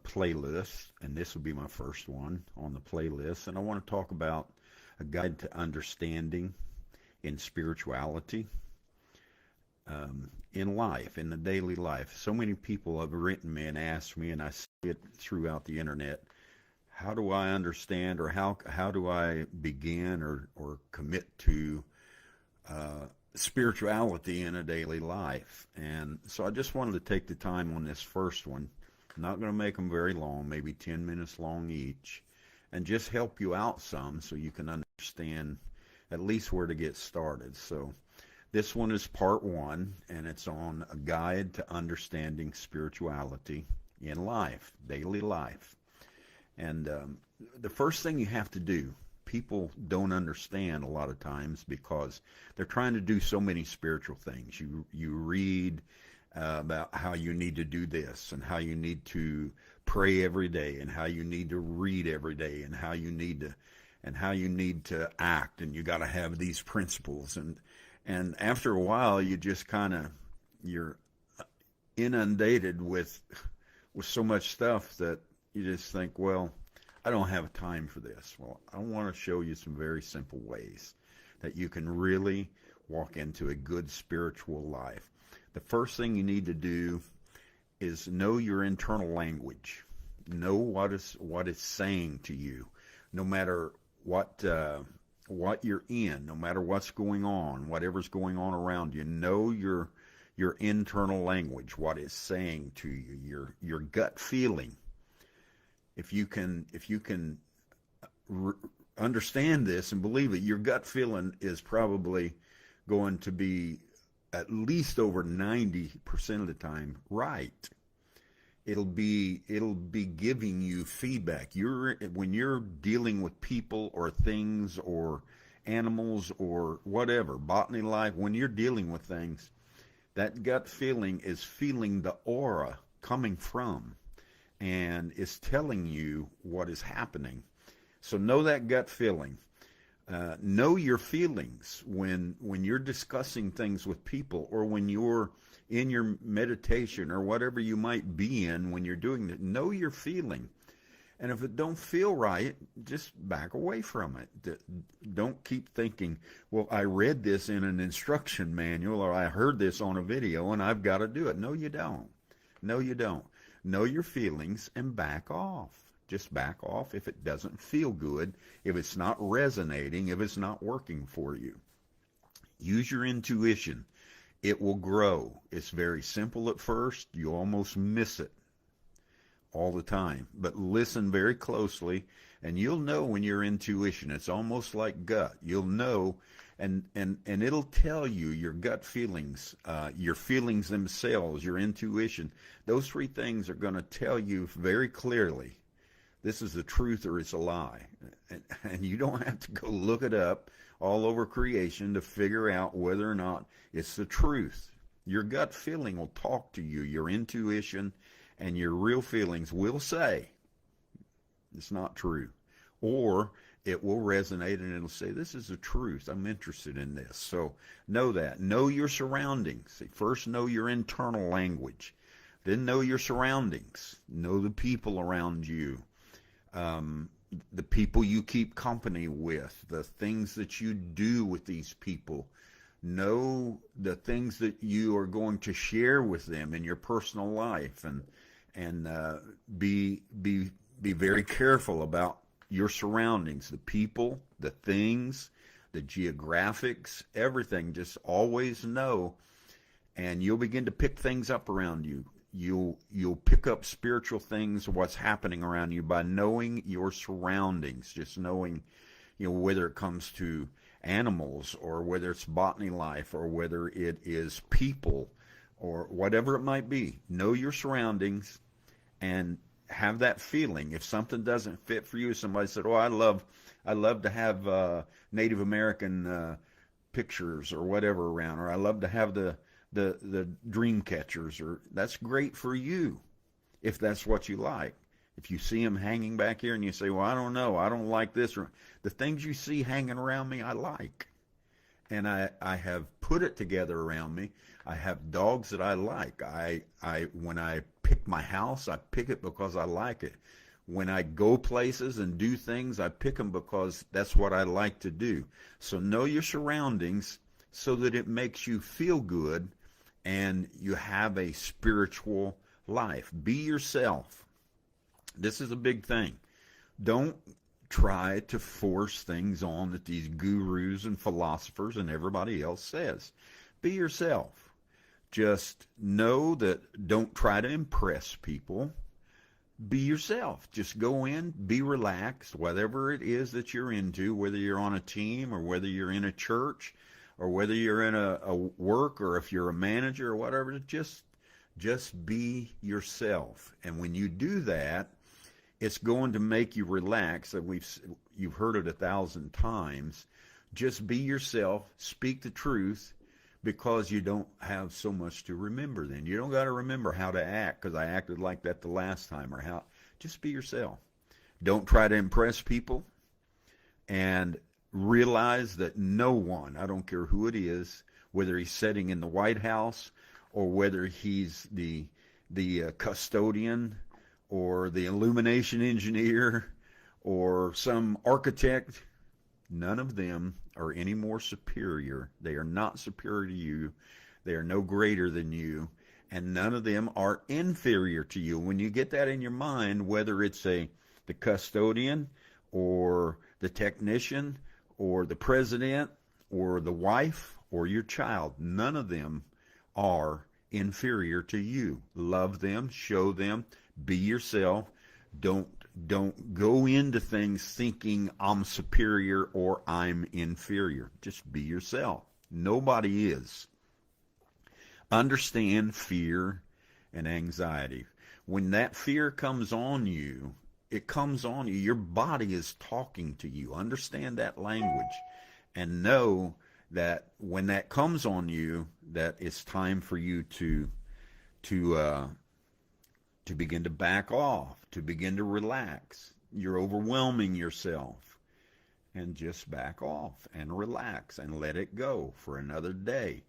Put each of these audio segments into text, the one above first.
playlist, and this will be my first one on the playlist. And I want to talk about a guide to understanding in spirituality, in life, in the daily life. So many people have written me and asked me, and I see it throughout the internet. How do I understand, or how do I begin or commit to spirituality in a daily life? And so I just wanted to take the time on this first one. I'm not going to make them very long, maybe 10 minutes long each, and just help you out some so you can understand at least where to get started. So this one is part one, and it's on a guide to understanding spirituality in life, daily life. And the first thing you have to do, people don't understand a lot of times because they're trying to do so many spiritual things. You read about how you need to do this, and how you need to pray every day, and how you need to read every day, and how you need to act, and you got to have these principles. And after a while, you just you're inundated with so much stuff that you just think, well, I don't have time for this. Well, I want to show you some very simple ways that you can really walk into a good spiritual life. The first thing you need to do is know your internal language. Know what it's saying to you, no matter what you're in, no matter what's going on, whatever's going on around you. Know your internal language, what it's saying to you, your gut feeling. If you can understand this and believe it, your gut feeling is probably going to be at least over 90% of the time right. It'll be giving you feedback. When you're dealing with people or things or animals or whatever, botany life, when you're dealing with things, that gut feeling is feeling the aura coming from, and is telling you what is happening. So know that gut feeling. Know your feelings when you're discussing things with people, or when you're in your meditation, or whatever you might be in when you're doing it. Know your feeling. And if it don't feel right, just back away from it. Don't keep thinking, well, I read this in an instruction manual, or I heard this on a video and I've got to do it. No, you don't. No, you don't. Know your feelings and back off. Just back off if it doesn't feel good, if it's not resonating, if it's not working for you. Use your intuition. It will grow. It's very simple at first. You almost miss it all the time. But listen very closely, and you'll know when your intuition, it's almost like gut. You'll know, and it'll tell you your gut feelings, your feelings themselves, your intuition. Those three things are going to tell you very clearly, this is the truth or it's a lie. And you don't have to go look it up all over creation to figure out whether or not it's the truth. Your gut feeling will talk to you. Your intuition and your real feelings will say it's not true. Or it will resonate and it'll say, this is the truth. I'm interested in this. So know that. Know your surroundings. See, first know your internal language. Then know your surroundings. Know the people around you. The people you keep company with, the things that you do with these people. Know the things that you are going to share with them in your personal life, and be very careful about your surroundings, the people, the things, the geographics, everything. Just always know, and you'll begin to pick things up around you. You'll pick up spiritual things, what's happening around you, by knowing your surroundings. Just knowing, whether it comes to animals, or whether it's botany life, or whether it is people, or whatever it might be. Know your surroundings and have that feeling. If something doesn't fit for you, somebody said, "Oh, I love to have Native American pictures or whatever around," or "I love to have the dream catchers," or that's great for you if that's what you like. If you see them hanging back here and you say, "Well, I don't know, I don't like this," or the things you see hanging around me, I like. And I have put it together around me. I have dogs that I like. When I pick my house, I pick it because I like it. When I go places and do things, I pick them because that's what I like to do. So know your surroundings so that it makes you feel good and you have a spiritual life. Be yourself. This is a big thing. Don't try to force things on that these gurus and philosophers and everybody else says. Be yourself. Just know that don't try to impress people. Be yourself. Just go in, be relaxed, whatever it is that you're into, whether you're on a team or whether you're in a church or whether you're in a work or if you're a manager or whatever, just be yourself. And when you do that, it's going to make you relax. You've heard it 1,000 times. Just be yourself, speak the truth, because you don't have so much to remember then. You don't got to remember how to act because I acted like that the last time or how. Just be yourself. Don't try to impress people, and realize that no one, I don't care who it is, whether he's sitting in the White House or whether he's the custodian or the illumination engineer or some architect, none of them are any more superior. They are not superior to you. They are no greater than you. And none of them are inferior to you. When you get that in your mind, whether it's the custodian or the technician or the president or the wife or your child, none of them are inferior to you. Love them, show them, be yourself. Don't go into things thinking I'm superior or I'm inferior. Just be yourself. Nobody is. Understand fear and anxiety. When that fear comes on you, it comes on you. Your body is talking to you. Understand that language and know that when that comes on you, that it's time for you to begin to back off, to begin to relax. You're overwhelming yourself, and just back off and relax and let it go for another day.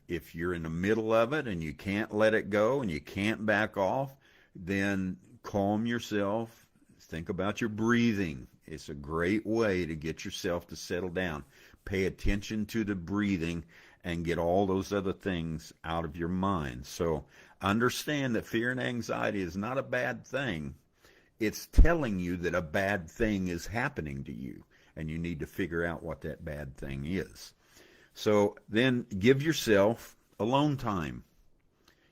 If you're in the middle of it and you can't let it go and you can't back off, then calm yourself. Think about your breathing. It's a great way to get yourself to settle down. Pay attention to the breathing and get all those other things out of your mind. So understand that fear and anxiety is not a bad thing. It's telling you that a bad thing is happening to you, and you need to figure out what that bad thing is. So then give yourself alone time.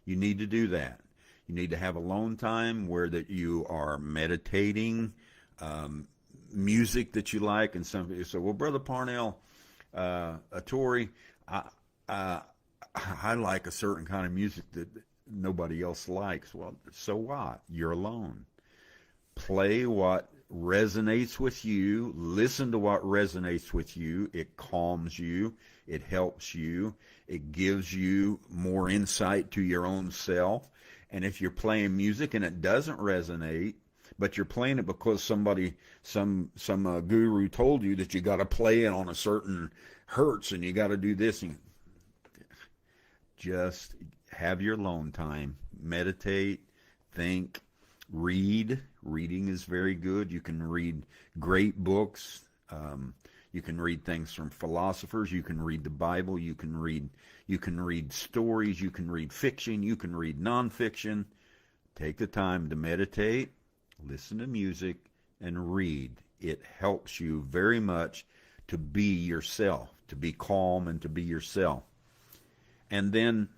You need to do that. You need to have alone time where that you are meditating, music that you like, and something. So, well, Brother Parnell, Tori, I like a certain kind of music that nobody else likes. Well, so what? You're alone. Play what resonates with you. Listen to what resonates with you. It calms you. It helps you. It gives you more insight to your own self. And if you're playing music and it doesn't resonate, but you're playing it because somebody, some guru told you that you got to play it on a certain hertz and you got to do this, and just have your alone time. Meditate, think, read. Reading is very good. You can read great books. You can read things from philosophers. You can read the Bible. You can read stories. You can read fiction. You can read nonfiction. Take the time to meditate, listen to music, and read. It helps you very much to be yourself, to be calm and to be yourself. And then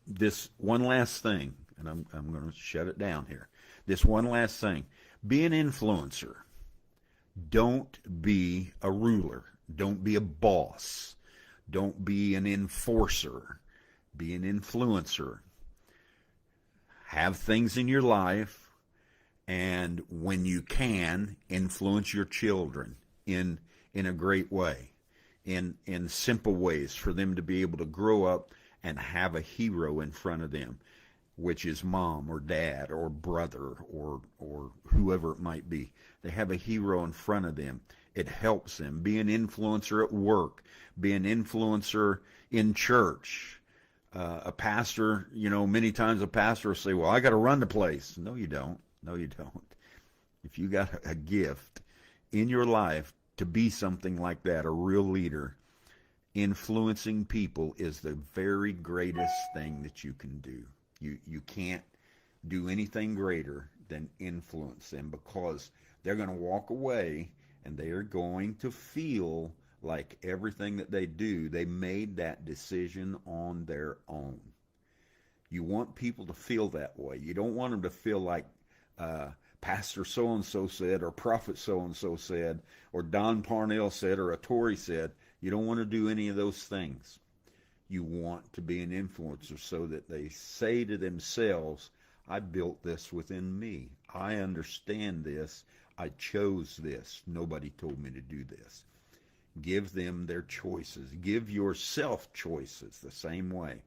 this one last thing, and I'm going to shut it down here. This one last thing. Be an influencer. Don't be a ruler. Don't be a boss. Don't be an enforcer. Be an influencer. Have things in your life, and when you can, influence your children in a great way, in simple ways for them to be able to grow up and have a hero in front of them, which is mom or dad or brother or whoever it might be. They have a hero in front of them. It helps them. Be an influencer at work. Be an influencer in church. A pastor, many times a pastor will say, well, I got to run the place. No, you don't. No, you don't. If you got a gift in your life to be something like that, a real leader, influencing people is the very greatest thing that you can do. You can't do anything greater than influence them, because they're going to walk away and they are going to feel like everything that they do, they made that decision on their own. You want people to feel that way. You don't want them to feel like Pastor so-and-so said, or Prophet so-and-so said, or Don Parnell said, or a Tory said. You don't want to do any of those things. You want to be an influencer so that they say to themselves, I built this within me. I understand this. I chose this. Nobody told me to do this. Give them their choices. Give yourself choices the same way.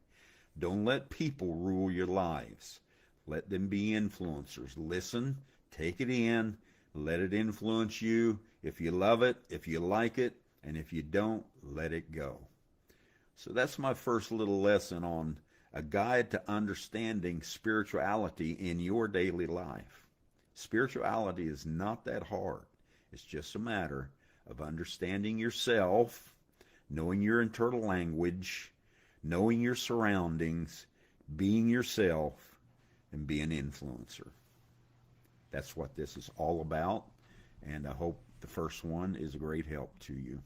Don't let people rule your lives. Let them be influencers. Listen, take it in, let it influence you. If you love it, if you like it, and if you don't, let it go. So that's my first little lesson on a guide to understanding spirituality in your daily life. Spirituality is not that hard. It's just a matter of understanding yourself, knowing your internal language, knowing your surroundings, being yourself, and be an influencer. That's what this is all about, and I hope the first one is a great help to you.